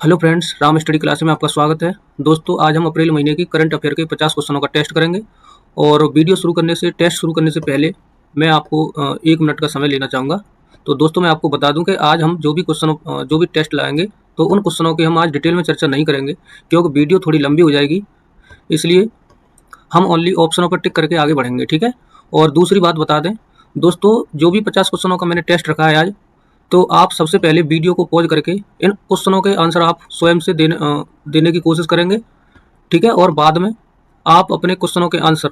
Hello friends, Ram study class में आपका स्वागत है। दोस्तों, आज हम अप्रैल महीने की करंट अफेयर के 50 क्वेश्चनों का टेस्ट करेंगे। और टेस्ट शुरू करने से पहले मैं आपको 1 मिनट का समय लेना चाहूँगा। तो दोस्तों, मैं आपको बता दूं कि आज हम जो भी टेस्ट लाएंगे, तो उन क्वेश्चनों की हम आज डिटेल में चर्चा नहीं करेंगे, क्योंकि वीडियो थोड़ी लंबी हो जाएगी। इसलिए हम ओनली ऑप्शनों पर टिक करके आगे बढ़ेंगे, ठीक है। और दूसरी बात बता दें दोस्तों, जो भी 50 क्वेश्चनों का मैंने टेस्ट रखा है आज, तो आप सबसे पहले वीडियो को पॉज करके इन क्वेश्चनों के आंसर आप स्वयं से देने की कोशिश करेंगे, ठीक है। और बाद में आप अपने क्वेश्चनों के आंसर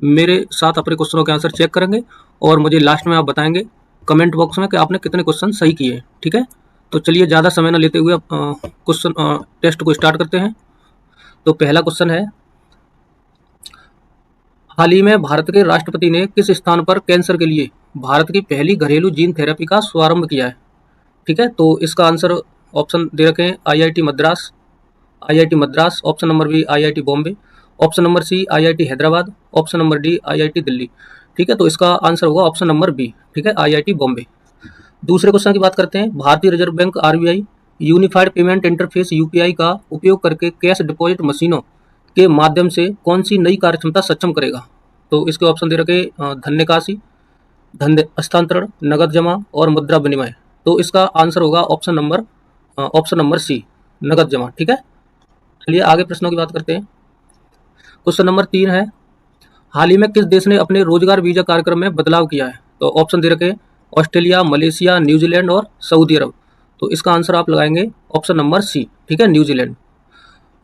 मेरे साथ अपने क्वेश्चनों के आंसर चेक करेंगे, और मुझे लास्ट में आप बताएंगे कमेंट बॉक्स में कि आपने कितने क्वेश्चन सही किए हैं, ठीक है। तो चलिए, ज़्यादा समय न लेते हुए क्वेश्चन टेस्ट को स्टार्ट करते हैं। तो पहला क्वेश्चन है, हाल ही में भारत के राष्ट्रपति ने किस स्थान पर कैंसर के लिए भारत की पहली घरेलू जीन थेरेपी का शुभारंभ किया है, ठीक है। तो इसका आंसर ऑप्शन दे रखे हैं IIT Madras, option number B IIT Bombay, option number C IIT Hyderabad, option number D IIT Delhi, ठीक है। तो इसका आंसर होगा ऑप्शन नंबर बी, ठीक है, आईआईटी बॉम्बे। दूसरे क्वेश्चन की बात करते हैं, भारतीय reserve bank RBI unified payment interface UPI का उपयोग करके कैश डिपॉजिट मशीनों के माध्यम से कौन सी नई कार्यक्षमता सक्षम करेगा। तो इसके ऑप्शन दे रखे धन निकासी, धन हस्तांतरण, नगद जमा और मुद्रा विनिमय। तो इसका आंसर होगा ऑप्शन नंबर सी, नगद जमा, ठीक है। चलिए आगे प्रश्नों की बात करते हैं। क्वेश्चन नंबर 3 है, हाल ही में किस देश ने अपने रोजगार वीजा कार्यक्रम में बदलाव किया है। तो ऑप्शन दे रखे ऑस्ट्रेलिया, मलेशिया, न्यूजीलैंड और सऊदी अरब। तो इसका आंसर आप लगाएंगे ऑप्शन नंबर सी, ठीक है, न्यूजीलैंड।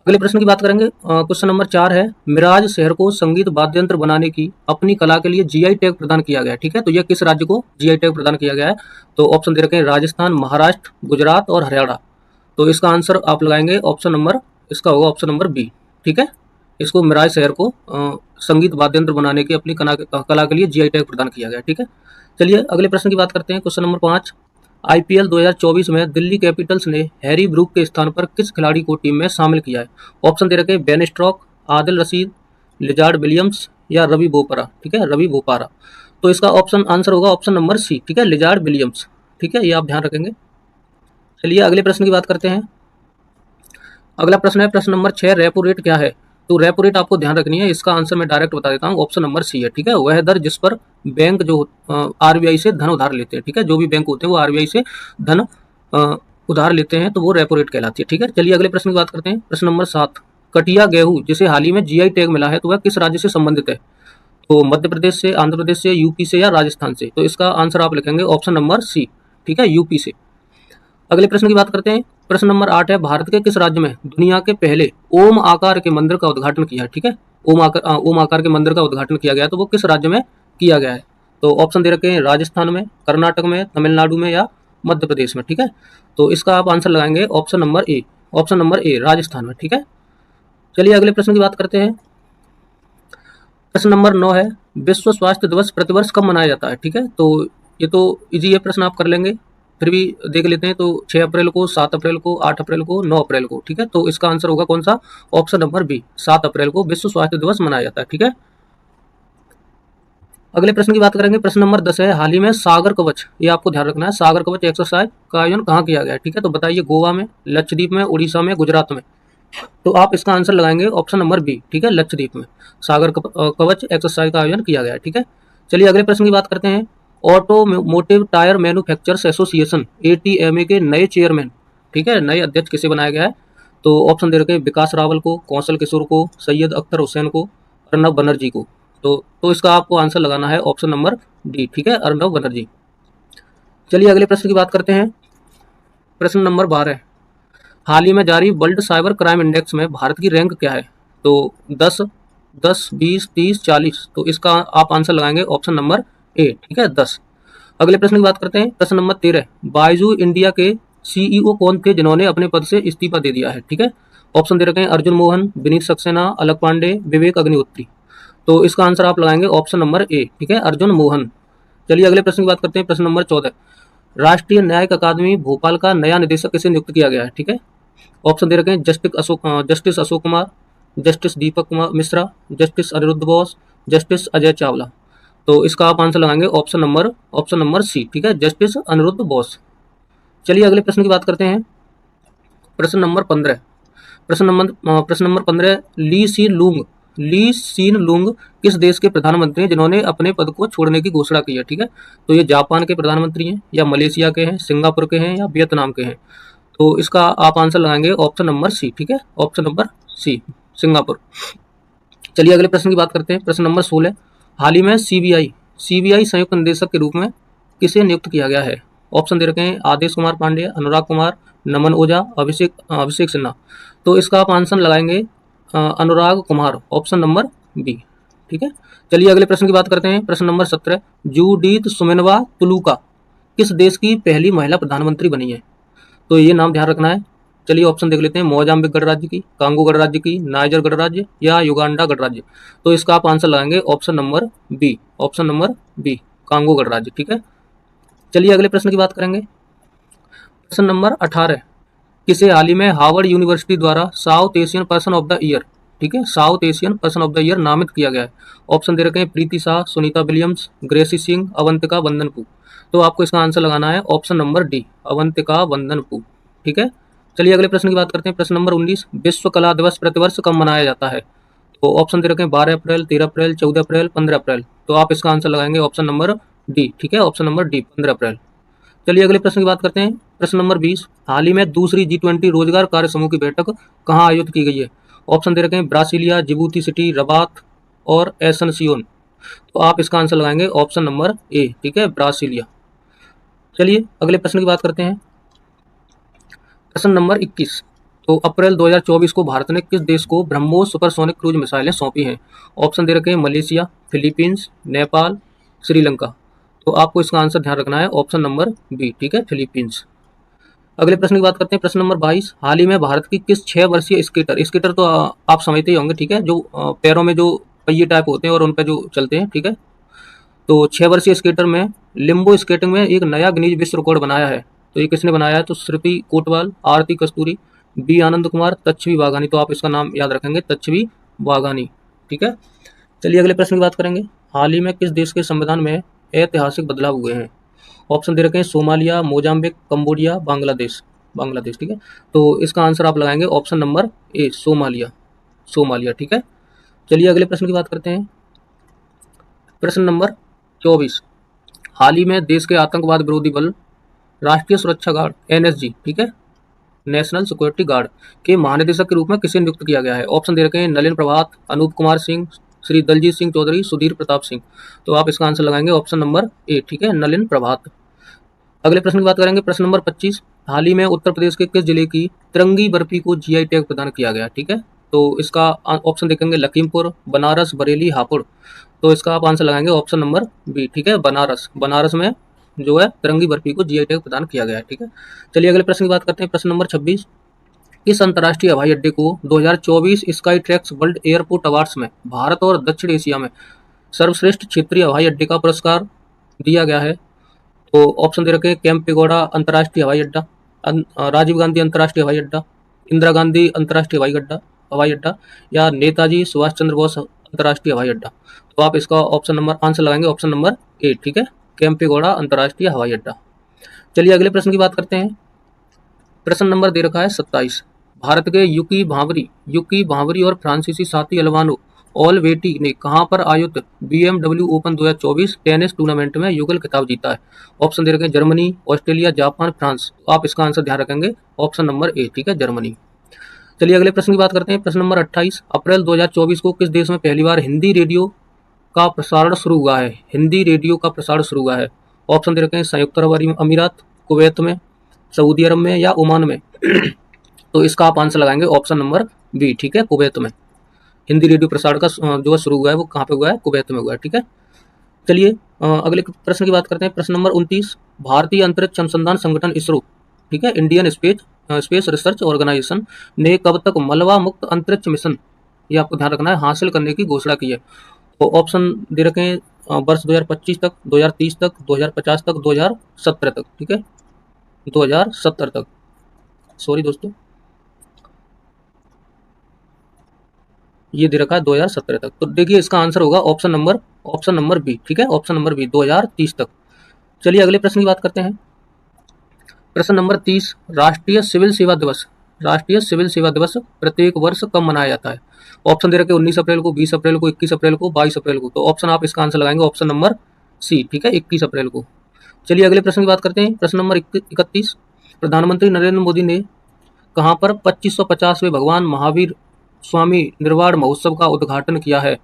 अगले प्रश्न की बात करेंगे। क्वेश्चन नंबर 4 है, मिराज शहर को संगीत वाद्य यंत्र बनाने की अपनी कला के लिए जीआई टैग प्रदान किया गया है, ठीक है। तो यह किस राज्य को जीआई टैग प्रदान किया गया है। तो ऑप्शन दे रखे हैं राजस्थान, महाराष्ट्र, गुजरात और हरियाणा। तो इसका आंसर आप लगाएंगे इसका होगा ऑप्शन नंबर बी, ठीक है। इसको मिराज शहर को संगीत वाद्य यंत्र बनाने की अपनी कला के लिए जीआई टैग प्रदान किया गया है, ठीक है। चलिए अगले प्रश्न की बात करते हैं। क्वेश्चन नंबर 5, आईपीएल 2024 में दिल्ली कैपिटल्स ने हैरी ब्रूक के स्थान पर किस खिलाड़ी को टीम में शामिल किया है। ऑप्शन दे रखे हैं Ben stroke, Adil Rashid, lizard Williams या रवि बोपरा, ठीक है, रवि बोपारा। तो इसका आंसर होगा ऑप्शन नंबर सी, ठीक है, लिजार्ड विलियम्स, ठीक है, ये आप ध्यान रखेंगे। चलिए अगले प्रश्न की बात करते हैं। अगला प्रश्न है प्रश्न नंबर 6, रेपो रेट क्या है। तो रेपो रेट आपको ध्यान रखनी है, इसका आंसर मैं डायरेक्ट बता देता हूँ, ऑप्शन नंबर सी है, ठीक है। वह दर जिस पर बैंक जो आरबीआई से धन उधार लेते हैं, ठीक है, जो भी बैंक होते हैं वो आरबीआई से धन उधार लेते हैं, तो वो रेपो रेट कहलाती है, ठीक है। चलिए अगले प्रश्न की बात करते हैं। प्रश्न नंबर 7, कटिया गेहूं जिसे हाल ही में जीआई टैग मिला है, तो वह किस राज्य से संबंधित है। तो मध्य प्रदेश से, आंध्र प्रदेश से, यूपी से या राजस्थान से। तो इसका आंसर आप लिखेंगे ऑप्शन नंबर सी, ठीक है, यूपी से। अगले प्रश्न की बात करते हैं। प्रश्न नंबर 8 है, भारत के किस राज्य में दुनिया के पहले ओम आकार के मंदिर का उद्घाटन किया है, ठीक है। ओम आकार के मंदिर का उद्घाटन किया गया है, तो वो किस राज्य में किया गया है। तो ऑप्शन दे रखे हैं राजस्थान में, कर्नाटक में, तमिलनाडु में या मध्य प्रदेश में, ठीक है। तो इसका आप आंसर लगाएंगे ऑप्शन नंबर ए, राजस्थान में, ठीक है। चलिए अगले प्रश्न की बात करते हैं। प्रश्न नंबर 9 है, विश्व स्वास्थ्य दिवस प्रतिवर्ष कब मनाया जाता है, ठीक है। तो ये तो इजी है, प्रश्न आप कर लेंगे, फिर भी देख लेते हैं। तो 6 अप्रैल को, 7 अप्रैल को, 8 अप्रैल को, 9 अप्रैल को, ठीक है। तो इसका आंसर होगा कौन सा, ऑप्शन नंबर बी, 7 अप्रैल को विश्व स्वास्थ्य दिवस मनाया जाता है, ठीक है। अगले प्रश्न की बात करेंगे। प्रश्न नंबर 10 है, हाल ही में सागर कवच, ये आपको ध्यान रखना है, सागर कवच एक्सरसाइज का आयोजन कहाँ किया गया है, ठीक है। तो बताइए, गोवा में, लक्षद्वीप में, उड़ीसा में, गुजरात में। तो आप इसका आंसर लगाएंगे ऑप्शन नंबर बी, ठीक है, लक्षद्वीप में सागर कवच एक्सरसाइज का आयोजन किया गया है, ठीक है। चलिए अगले प्रश्न की बात करते हैं। Automotive tyre manufacturers association A T M A के नए चेयरमैन, ठीक है, नए अध्यक्ष किसे बनाया गया है। तो ऑप्शन दे रखे हैं विकास रावल को, कौशल किशोर को, सैयद अख्तर हुसैन को, अर्नब बनर्जी को। तो इसका आपको आंसर लगाना है ऑप्शन नंबर डी, ठीक है, अर्नब बनर्जी। चलिए अगले प्रश्न की बात करते हैं। प्रश्न नंबर 12, हाल ही में जारी वर्ल्ड साइबर क्राइम इंडेक्स में भारत की रैंक क्या है। तो 10, 20, 30, 40। तो इसका आप आंसर लगाएंगे ऑप्शन नंबर ए, ठीक है, 10। अगले प्रश्न की बात करते हैं। प्रश्न नंबर 13, बायजू इंडिया के सीईओ कौन थे जिन्होंने अपने पद से इस्तीफा दे दिया है, ठीक है। ऑप्शन दे रखे हैं अर्जुन मोहन, विनीत सक्सेना, अलक पांडे, विवेक अग्निहोत्री। तो इसका आंसर आप लगाएंगे ऑप्शन नंबर ए, ठीक है, अर्जुन मोहन। चलिए अगले प्रश्न की बात करते हैं। प्रश्न नंबर 14, राष्ट्रीय न्यायिक अकादमी भोपाल का नया निदेशक किसे नियुक्त किया गया है, ठीक है। ऑप्शन दे रखे हैं justice Ashok Kumar, justice Deepak Kumar Mishra, justice Aniruddha Bose, justice Ajay Chawla. तो इसका आप आंसर लगाएंगे ऑप्शन नंबर सी, ठीक है, जस्टिस अनिरुद्ध बोस। चलिए अगले प्रश्न की बात करते हैं। प्रश्न नंबर 15। प्रश्न नंबर 15, ली सीन लुंग किस देश के प्रधानमंत्री हैं जिन्होंने अपने पद को छोड़ने की घोषणा की है? ठीक है, तो ये जापान के प्रधानमंत्री हैं, या मलेशिया के हैं, सिंगापुर के हैं, या वियतनाम के हैं? तो इसका आप आंसर लगाएंगे ऑप्शन नंबर सी। ठीक है, ऑप्शन नंबर सी, सिंगापुर। चलिए अगले प्रश्न की बात करते हैं। प्रश्न नंबर 16, हाल ही में सीबीआई संयुक्त निदेशक के रूप में किसे नियुक्त किया गया है? ऑप्शन दे रखे हैं आदेश कुमार पांडे, अनुराग कुमार, नमन ओझा, अभिषेक सिन्हा। तो इसका आप आंसर लगाएंगे अनुराग कुमार, ऑप्शन नंबर बी। ठीक है, चलिए अगले प्रश्न की बात करते हैं। प्रश्न नंबर 17, जूडीथ सुमेनवा तुलुका किस देश की पहली महिला प्रधानमंत्री बनी है? तो ये नाम ध्यान रखना है। चलिए ऑप्शन देख लेते हैं, मोजाम्बिक गणराज्य की, कांगो गणराज्य की, नाइजर गणराज्य, या युगांडा गणराज्य। तो इसका आप आंसर लगाएंगे option number B, option number B, Congo गणराज्य। ठीक है, चलिए अगले प्रश्न की बात करेंगे। प्रश्न नंबर 18, किसे हाल ही में हार्वर्ड यूनिवर्सिटी द्वारा south Asian person of the year, ठीक है, south Asian person of the year नामित किया गया है? ऑप्शन दे रखे हैं प्रीति शाह, सुनीता विलियम्स, ग्रेसी सिंह, अवंतिका वंदनपू। तो आपको इसका आंसर लगाना है ऑप्शन नंबर डी, अवंतिका वंदनपू। ठीक है, चलिए अगले प्रश्न की बात करते हैं। प्रश्न नंबर 19, विश्व कला दिवस प्रतिवर्ष कब मनाया जाता है? तो ऑप्शन दे रखे हैं 12 अप्रैल, 13 अप्रैल, 14 अप्रैल, 15 अप्रैल। तो आप इसका आंसर लगाएंगे ऑप्शन नंबर डी। ठीक है, ऑप्शन नंबर डी, 15 अप्रैल। चलिए अगले प्रश्न की बात करते हैं। प्रश्न नंबर 20, हाल ही में दूसरी G20 रोजगार कार्य समूह की बैठक कहाँ आयोजित की गई है? ऑप्शन दे रखे हैं ब्रासिलिया, जिबूती सिटी, रबात और एसनसियोन। तो आप इसका आंसर लगाएंगे ऑप्शन नंबर ए। ठीक है, ब्रासिलिया। चलिए अगले प्रश्न की बात करते हैं। प्रश्न नंबर 21, तो अप्रैल 2024 को भारत ने किस देश को ब्रह्मोस सुपरसोनिक क्रूज मिसाइलें सौंपी हैं? ऑप्शन दे रखे हैं मलेशिया, फिलीपींस, नेपाल, श्रीलंका। तो आपको इसका आंसर ध्यान रखना है ऑप्शन नंबर बी। ठीक है, फिलीपींस। अगले प्रश्न की बात करते हैं। प्रश्न नंबर 22, हाल ही में भारत की किस 6 वर्षीय स्केटर तो आप समझते ही होंगे, ठीक है, जो पैरों में जो पहिए टाइप होते हैं और उन पर जो चलते हैं, ठीक है, तो 6 वर्षीय स्केटर में लिम्बो स्केटिंग में एक नया गिनीज विश्व रिकॉर्ड बनाया है। तो ये किसने बनाया है? तो श्रुति कोटवाल, आरती कस्तूरी, बी आनंद कुमार, तच्छवी वाघानी। तो आप इसका नाम याद रखेंगे, तच्छवी वाघानी। ठीक है, चलिए अगले प्रश्न की बात करेंगे। हाल ही में किस देश के संविधान में ऐतिहासिक बदलाव हुए हैं? ऑप्शन दे रखे हैं सोमालिया, मोजाम्बिक, कंबोडिया, बांग्लादेश। ठीक है, तो इसका आंसर आप लगाएंगे ऑप्शन नंबर ए, सोमालिया। ठीक है, चलिए अगले प्रश्न की बात करते हैं। प्रश्न नंबर 24, हाल ही में देश के आतंकवाद विरोधी बल राष्ट्रीय सुरक्षा गार्ड NSG, ठीक है, नेशनल सिक्योरिटी गार्ड के महानिदेशक के रूप में किसे नियुक्त किया गया है? ऑप्शन दे रखे हैं नलिन प्रभात, अनूप कुमार सिंह, श्री दलजीत सिंह चौधरी, सुधीर प्रताप सिंह। तो आप इसका आंसर लगाएंगे ऑप्शन नंबर ए। ठीक है, नलिन प्रभात। अगले प्रश्न की बात करेंगे। प्रश्न नंबर 25, हाल ही में उत्तर प्रदेश के किस जिले की तिरंगी बर्फी को GI टैग प्रदान किया गया? ठीक है, तो इसका ऑप्शन देखेंगे लखीमपुर, बनारस, बरेली, हापुड़। तो इसका आप आंसर लगाएंगे ऑप्शन नंबर बी। ठीक है, बनारस में जो है तिरंगी बर्फी को GI टैग प्रदान किया गया है। ठीक है, चलिए अगले प्रश्न की बात करते हैं। प्रश्न नंबर 26, इस अंतर्राष्ट्रीय हवाई अड्डे को 2024 sky tracks world airport awards में भारत और दक्षिण एशिया में सर्वश्रेष्ठ क्षेत्रीय हवाई अड्डे का पुरस्कार दिया गया है? तो ऑप्शन दे रखे हैं केम्पेगौड़ा अंतर्राष्ट्रीय हवाई अड्डा, राजीव गांधी अंतर्राष्ट्रीय हवाई अड्डा, इंदिरा गांधी अंतर्राष्ट्रीय हवाई अड्डा, या नेताजी सुभाष चंद्र बोस अंतर्राष्ट्रीय हवाई अड्डा। तो आप इसका ऑप्शन नंबर आंसर लगाएंगे ऑप्शन नंबर ए। ठीक है, केम्पेगौड़ा अंतर्राष्ट्रीय हवाई अड्डा। चलिए अगले प्रश्न की बात करते हैं। प्रश्न नंबर दे रखा है 27, भारत के युकी भांवरी और फ्रांसीसी साथी अल्वानो ऑलवेटी ने कहां पर आयोजित BMW ओपन 2024 टेनिस टूर्नामेंट में युगल खिताब जीता है? ऑप्शन दे रखे हैं जर्मनी, ऑस्ट्रेलिया, जापान, फ्रांस। तो आप इसका आंसर ध्यान रखेंगे ऑप्शन नंबर ए। ठीक है, जर्मनी। चलिए अगले प्रश्न की बात करते हैं। प्रश्न नंबर 28, अप्रैल 2024 को किस देश में पहली बार हिंदी रेडियो का प्रसारण शुरू हुआ है? हिंदी रेडियो का प्रसारण शुरू हुआ है। ऑप्शन दे रखे हैं संयुक्त अरब अमीरात, कुवैत में, सऊदी अरब में, या ओमान में। तो इसका आप आंसर लगाएंगे ऑप्शन नंबर बी। ठीक है, कुवैत में। हिंदी रेडियो प्रसारण का जो शुरू हुआ है वो कहाँ पे हुआ है? कुवैत में हुआ है। ठीक है, चलिए अगले प्रश्न की बात करते हैं। प्रश्न नंबर 29, भारतीय अंतरिक्ष अनुसंधान संगठन इसरो, ठीक है, इंडियन स्पेस रिसर्च ऑर्गेनाइजेशन ने कब तक मलबा मुक्त अंतरिक्ष मिशन, ये आपको ध्यान रखना है, हासिल करने की घोषणा की है? तो ऑप्शन दे रखे हैं वर्ष 2025 तक, 2030 तक, 2050 तक, 2070 तक। ठीक है, 2070 तक, सॉरी दोस्तों, ये दे रखा है 2017 तक। तो देखिए इसका आंसर होगा ऑप्शन नंबर बी। ठीक है, ऑप्शन नंबर बी, 2030 तक। चलिए अगले प्रश्न की बात करते हैं। प्रश्न नंबर 30, राष्ट्रीय सिविल सेवा दिवस राष्ट्रीय सिविल सेवा दिवस प्रत्येक वर्ष कब मनाया जाता है? ऑप्शन दे रखे 19 अप्रैल को, 20 अप्रैल को, 21 अप्रैल को, 22 अप्रैल को। तो ऑप्शन आप इसका आंसर लगाएंगे ऑप्शन नंबर सी, ठीक है, 21 अप्रैल को। चलिए अगले प्रश्न की बात करते हैं। प्रश्न नंबर 31, प्रधानमंत्री नरेंद्र मोदी ने कहाँ पर 2550वें भगवान महावीर स्वामी निर्वाण महोत्सव का उद्घाटन किया है?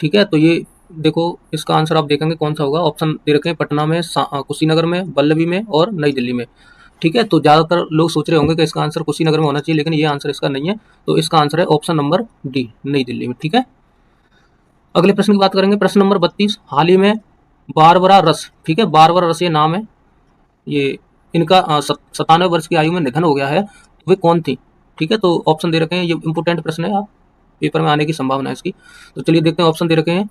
ठीक है, तो ये देखो इसका आंसर आप देखेंगे कौन सा होगा। ऑप्शन दे रखे हैं पटना में, कुशीनगर में, बल्लभी में और नई दिल्ली में। ठीक है, तो ज़्यादातर लोग सोच रहे होंगे कि इसका आंसर कुशीनगर में होना चाहिए, लेकिन ये आंसर इसका नहीं है। तो इसका आंसर है ऑप्शन नंबर डी, नई दिल्ली में। ठीक है, अगले प्रश्न की बात करेंगे। प्रश्न नंबर 32, हाल ही में बारबरा रस, ठीक है, बारबरा रस ये नाम है, ये इनका 97 वर्ष की आयु में निधन हो गया है। वे कौन थी? ठीक है, तो ऑप्शन दे रखे हैं, ये इंपोर्टेंट प्रश्न है, आप पेपर में आने की संभावना है इसकी। तो चलिए देखते हैं, ऑप्शन दे रखे हैं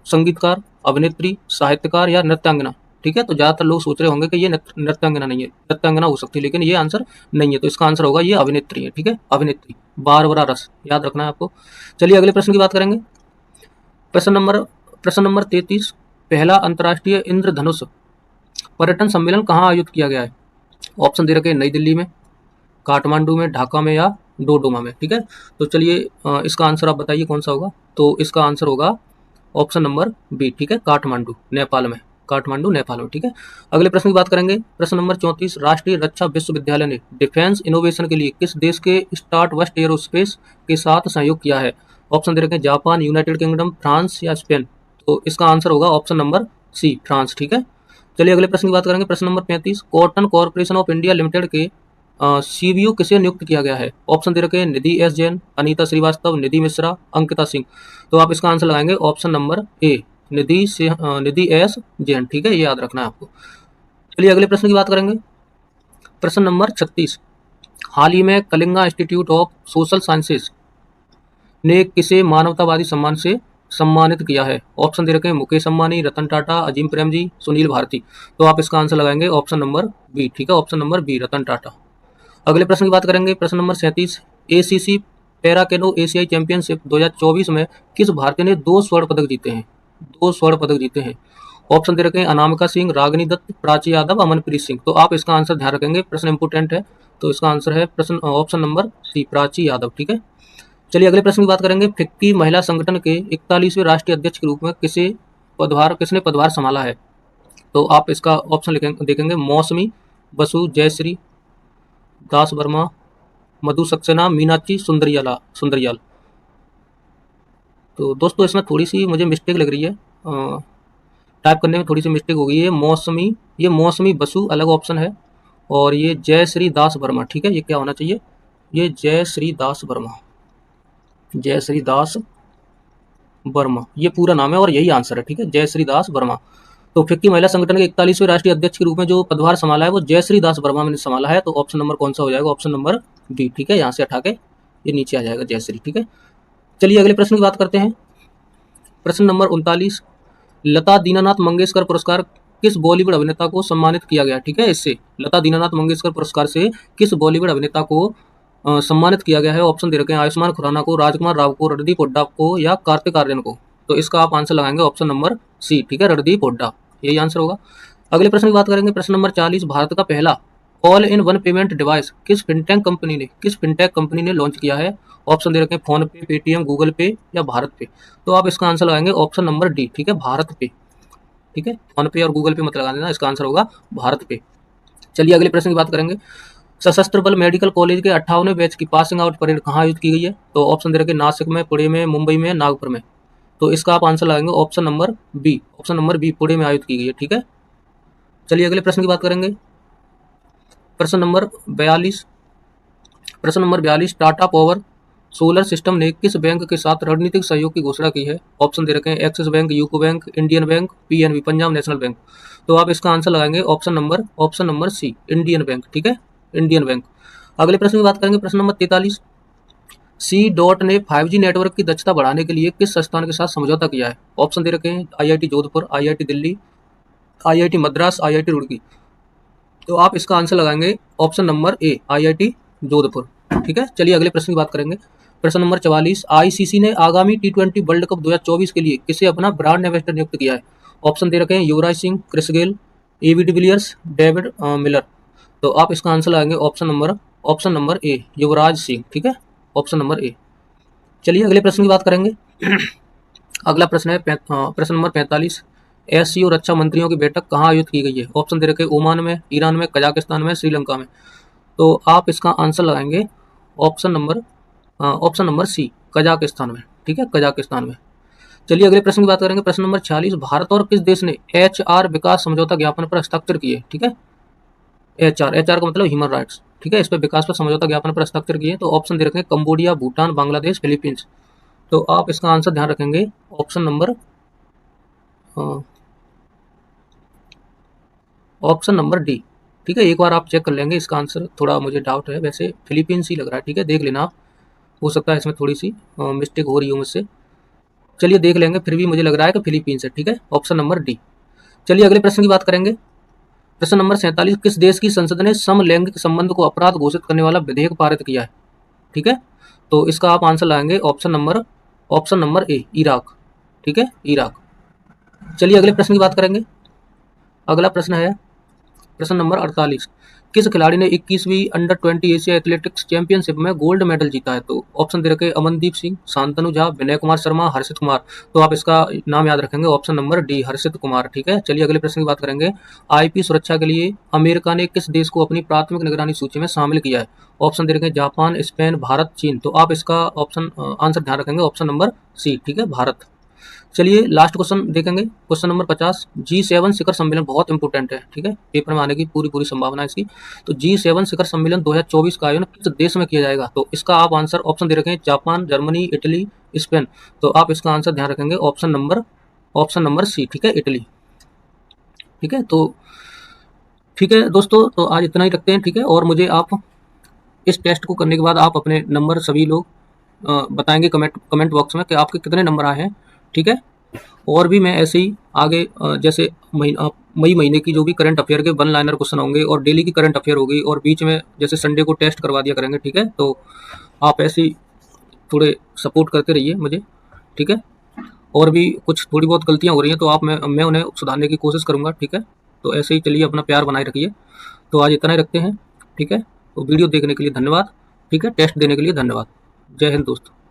संगीतकार, अभिनेत्री, साहित्यकार या नृत्यांगना। ठीक है, तो ज़्यादातर लोग सोच रहे होंगे कि ये नृत्यांगना नहीं है, नृत्यांगना हो सकती है, लेकिन ये आंसर नहीं है। तो इसका आंसर होगा ये अभिनेत्री है। ठीक है, अभिनेत्री, बारबरा रस, याद रखना है आपको। चलिए अगले प्रश्न की बात करेंगे। प्रश्न नंबर 33, पहला अंतर्राष्ट्रीय इंद्रधनुष पर्यटन सम्मेलन कहाँ आयोजित किया गया है? ऑप्शन दे रखे हैं नई दिल्ली में, काठमांडू में, ढाका में या डोडोमा में। ठीक है, तो चलिए इसका आंसर आप बताइए कौन सा होगा। तो इसका आंसर होगा ऑप्शन नंबर बी, ठीक है, काठमांडू, नेपाल में, काठमांडू नेपाल में। ठीक है, अगले प्रश्न की बात करेंगे। प्रश्न नंबर 34, राष्ट्रीय रक्षा विश्वविद्यालय ने डिफेंस इनोवेशन के लिए किस देश के स्टार्ट वेस्ट एरोस्पेस के साथ सहयोग किया है? ऑप्शन दे रखे हैं जापान, यूनाइटेड किंगडम, फ्रांस या स्पेन। तो इसका आंसर होगा ऑप्शन नंबर सी, फ्रांस। ठीक है, चलिए अगले प्रश्न की बात करेंगे। प्रश्न number 35, cotton corporation of India limited के सीबीओ किसे नियुक्त किया गया है? ऑप्शन दे रखे हैं निधि एस जैन, अनीता श्रीवास्तव, निधि मिश्रा, अंकिता सिंह। तो आप इसका आंसर लगाएंगे ऑप्शन नंबर ए, निधि एस जैन। ठीक है, ये याद रखना है आपको। चलिए अगले प्रश्न की बात करेंगे। प्रश्न नंबर 36, हाल ही में Kalinga institute of social sciences ने किसे मानवतावादी सम्मान से सम्मानित किया है? ऑप्शन दे रखे हैं मुकेश अंबानी, रतन टाटा, अजीम प्रेमजी, सुनील भारती। तो आप इसका आंसर लगाएंगे ऑप्शन नंबर बी, ठीक है, option number B, Ratan Tata. अगले प्रश्न की बात करेंगे। प्रश्न नंबर 37, एसीसी पैरा कैनो एशियाई चैंपियनशिप 2024 में किस भारतीय ने 2 स्वर्ण पदक जीते हैं? 2 स्वर्ण पदक जीते हैं। ऑप्शन दे रखे हैं अनामिका सिंह, रागिनी दत्त, प्राची यादव, अमनप्रीत सिंह। तो आप इसका आंसर ध्यान रखेंगे, प्रश्न इंपोर्टेंट है। तो इसका आंसर है प्रश्न option number C, Prachi Yadav. ठीक है, चलिए अगले प्रश्न की बात करेंगे। फिक्की महिला संगठन के 41वें राष्ट्रीय अध्यक्ष के रूप में किसने पदभार संभाला है? तो आप इसका ऑप्शन देखेंगे मौसमी बसु, जयश्री दास वर्मा, मधु सक्सेना, मीनाक्षी सुंदरियाल। तो दोस्तों इसमें थोड़ी सी मुझे मिस्टेक लग रही है, टाइप करने में थोड़ी सी मिस्टेक हो गई है। ये मौसमी बसु अलग ऑप्शन है, और ये जयश्री दास वर्मा। ठीक है, ये क्या होना चाहिए? ये जयश्री दास वर्मा, ये पूरा नाम है और यही आंसर है। ठीक है, जयश्री दास वर्मा। तो फिक्की महिला संगठन के 41वें राष्ट्रीय अध्यक्ष के रूप में जो पदभार संभाला है वो जयश्री दास वर्मा ने संभाला है। तो ऑप्शन नंबर कौन सा हो जाएगा? Option number B. ठीक है, यहाँ से हटा के ये नीचे आ जाएगा जयश्री। ठीक है, चलिए अगले प्रश्न की बात करते हैं। प्रश्न नंबर 39, लता दीनानाथ मंगेशकर पुरस्कार किस बॉलीवुड अभिनेता को सम्मानित किया गया? ठीक है, इससे लता दीनानाथ मंगेशकर पुरस्कार से किस बॉलीवुड अभिनेता को सम्मानित किया गया है? ऑप्शन दे रखे हैं आयुष्मान खुराना को, राजकुमार राव को, रणदीप हुड्डा को या कार्तिक आर्यन को। तो इसका आप आंसर लगाएंगे ऑप्शन नंबर सी, ठीक है, रणदीप हुड्डा, यही आंसर होगा। अगले प्रश्न की बात करेंगे। प्रश्न नंबर 40, भारत का पहला all in one payment device किस फिनटेक कंपनी ने लॉन्च किया है? ऑप्शन दे रखे हैं फोन पे, पेटीएम, गूगल पे या भारत पे। तो आप इसका आंसर लगाएंगे ऑप्शन नंबर डी, ठीक है, भारत पे। ठीक है, फोन पे और गूगल पे मत लगा देना, इसका आंसर होगा भारत पे। चलिए अगले प्रश्न की बात करेंगे। सशस्त्र बल मेडिकल कॉलेज के 58वें बैच की पासिंग आउट परेड कहाँ आयोजित की गई है? तो ऑप्शन दे रखे नासिक में, पुणे में, मुंबई में, नागपुर में। तो इसका आप आंसर लगाएंगे ऑप्शन नंबर बी, पुणे में आयोजित की गई है। ठीक है, चलिए अगले प्रश्न की बात करेंगे। प्रश्न number 42, Tata power solar system ने किस बैंक के साथ रणनीतिक सहयोग की घोषणा की है? ऑप्शन दे रखे हैं Axis bank, UCO bank, Indian bank, PNB, Punjab national bank. तो आप इसका आंसर लगाएंगे option number C, Indian bank. ठीक है, इंडियन बैंक। अगले प्रश्न की बात करेंगे। प्रश्न नंबर 43, सी डॉट ने 5G नेटवर्क की दक्षता बढ़ाने के लिए किस संस्थान के साथ समझौता किया है? ऑप्शन दे रखे हैं IIT Jodhpur, IIT Delhi, IIT Madras, IIT Roorkee. तो आप इसका आंसर लगाएंगे ऑप्शन नंबर ए, आईआईटी जोधपुर। ठीक है, चलिए अगले प्रश्न की बात करेंगे। प्रश्न नंबर 44, आईसीसी ने आगामी T20 वर्ल्ड कप 2024 के लिए किसे अपना ब्रांड एम्बेसडर नियुक्त किया है? ऑप्शन दे रखे हैं Yuvraj Singh, Chris Gayle, AB de Villiers, David Miller. तो आप इसका आंसर लगाएंगे option number A, Yuvraj Singh. ठीक है, ऑप्शन नंबर ए। चलिए अगले प्रश्न की बात करेंगे। अगला प्रश्न है प्रश्न नंबर 45। एससीओ रक्षा मंत्रियों की बैठक कहाँ आयोजित की गई है? ऑप्शन दे रखे ओमान में, ईरान में, कजाकिस्तान में, श्रीलंका में। तो आप इसका आंसर लगाएंगे ऑप्शन नंबर सी, कजाकिस्तान में। ठीक है, कजाकिस्तान में। चलिए अगले प्रश्न की बात करेंगे। प्रश्न नंबर 46। भारत और किस देश ने HR विकास समझौता ज्ञापन पर हस्ताक्षर किए? ठीक है, HR का मतलब ह्यूमन राइट्स। ठीक है, इस पर विकास पर समझौता ज्ञापन पर हस्ताक्षर किए। तो ऑप्शन दे रखेंगे कंबोडिया, भूटान, बांग्लादेश, फिलीपींस। तो आप इसका आंसर ध्यान रखेंगे ऑप्शन नंबर डी। ठीक है, एक बार आप चेक कर लेंगे इसका आंसर, थोड़ा मुझे डाउट है, वैसे फिलीपींस ही लग रहा है। ठीक है, देख लेना आप, हो सकता है इसमें थोड़ी सी मिस्टेक हो रही हो मुझसे। चलिए देख लेंगे, फिर भी मुझे लग रहा है कि फिलीपींस है। ठीक है, ऑप्शन नंबर डी। चलिए अगले प्रश्न की बात करेंगे। प्रश्न नंबर 47। किस देश की संसद ने समलैंगिक संबंध को अपराध घोषित करने वाला विधेयक पारित किया है? ठीक है, तो इसका आप आंसर लाएंगे ऑप्शन नंबर ए, इराक। ठीक है, इराक। चलिए अगले प्रश्न की बात करेंगे। अगला प्रश्न है प्रश्न नंबर 48। किस खिलाड़ी ने 21वीं अंडर-20 एशिया एथलेटिक्स चैंपियनशिप में गोल्ड मेडल जीता है? तो ऑप्शन दे रखे अमनदीप सिंह, शांतनु झा, विनय कुमार शर्मा, हर्षित कुमार। तो आप इसका नाम याद रखेंगे, ऑप्शन नंबर डी, हर्षित कुमार। ठीक है, चलिए अगले प्रश्न की बात करेंगे। आईपी सुरक्षा के लिए अमेरिका ने किस देश को अपनी प्राथमिक निगरानी सूची में शामिल किया है? ऑप्शन दे रखे जापान, स्पेन, भारत, चीन। तो आप इसका आंसर ध्यान रखेंगे, ऑप्शन नंबर सी। ठीक है, भारत। चलिए लास्ट क्वेश्चन देखेंगे, क्वेश्चन नंबर 50। G7 शिखर सम्मेलन बहुत इंपॉर्टेंट है। ठीक है, पेपर में आने की पूरी संभावना है इसकी। तो G7 शिखर सम्मेलन 2024 का आयोजन किस देश में किया जाएगा? तो इसका आप आंसर ऑप्शन दे रखें जापान, जर्मनी, इटली, स्पेन। तो आप इसका आंसर ध्यान रखेंगे, ऑप्शन नंबर सी। ठीक है, इटली। ठीक है, तो ठीक है दोस्तों, तो आज इतना ही रखते हैं। ठीक है, और मुझे आप इस टेस्ट को करने के बाद आप अपने नंबर सभी लोग बताएंगे कमेंट बॉक्स में कि आपके कितने नंबर आए हैं। ठीक है, और भी मैं ऐसे ही आगे जैसे मई महीने की जो भी करंट अफेयर के 1 लाइनर क्वेश्चन होंगे और डेली की करंट अफेयर होगी, और बीच में जैसे संडे को टेस्ट करवा दिया करेंगे। ठीक है, तो आप ऐसे ही थोड़े सपोर्ट करते रहिए मुझे। ठीक है, और भी कुछ थोड़ी बहुत गलतियां हो रही हैं तो मैं उन्हें सुधारने की कोशिश करूंगा। ठीक है, तो ऐसे ही चलिए, अपना प्यार बनाए रखिए। तो आज इतना ही रखते हैं। ठीक है, तो वीडियो देखने के लिए धन्यवाद। ठीक है, टेस्ट देने के लिए धन्यवाद। जय हिंद दोस्तों।